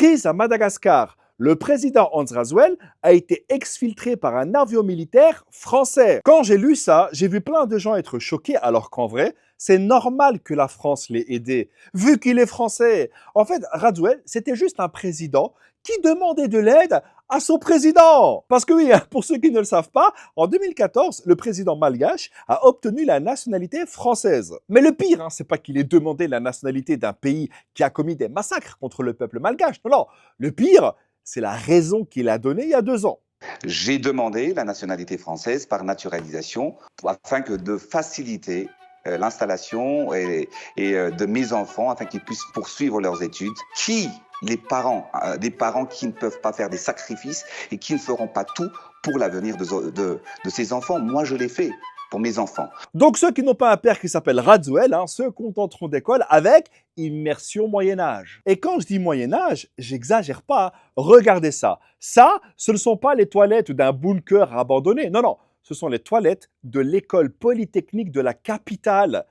Crise à Madagascar. Le président Hans Rasuel a été exfiltré par un avion militaire français. Quand j'ai lu ça, j'ai vu plein de gens être choqués alors qu'en vrai, c'est normal que la France l'ait aidé, vu qu'il est français. En fait, Rasuel, c'était juste un président qui demandait de l'aide à son président. Parce que oui, pour ceux qui ne le savent pas, en 2014, le président malgache a obtenu la nationalité française. Mais le pire, c'est pas qu'il ait demandé la nationalité d'un pays qui a commis des massacres contre le peuple malgache. Non, non. Le pire, c'est la raison qu'il a donnée il y a 2 ans. J'ai demandé la nationalité française par naturalisation afin que de faciliter l'installation de mes enfants afin qu'ils puissent poursuivre leurs études. Des parents qui ne peuvent pas faire des sacrifices et qui ne feront pas tout pour l'avenir de ces enfants. Moi, je l'ai fait pour mes enfants. Donc ceux qui n'ont pas un père qui s'appelle Rasuel, se contenteront d'école avec immersion Moyen-Âge. Et quand je dis Moyen-Âge, j'exagère pas. Regardez ça. Ça, ce ne sont pas les toilettes d'un bunker abandonné. Non, non. Ce sont les toilettes de l'école polytechnique de la capitale.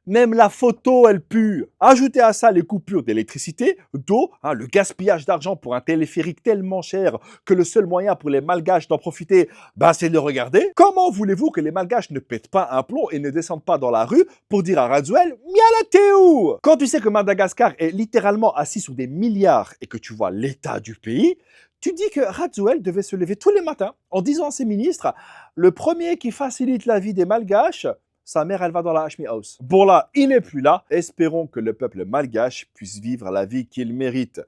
Même la photo, elle pue. Ajoutez à ça les coupures d'électricité, d'eau, le gaspillage d'argent pour un téléphérique tellement cher que le seul moyen pour les Malgaches d'en profiter, c'est de le regarder. Comment voulez-vous que les Malgaches ne pètent pas un plomb et ne descendent pas dans la rue pour dire à Rasuel « Miala, t'es où ?» Quand tu sais que Madagascar est littéralement assis sur des milliards et que tu vois l'état du pays, tu dis que Rasuel devait se lever tous les matins en disant à ses ministres « Le premier qui facilite la vie des Malgaches, sa mère, elle va dans la Hashmi House. » Bon là, il n'est plus là. Espérons que le peuple malgache puisse vivre la vie qu'il mérite.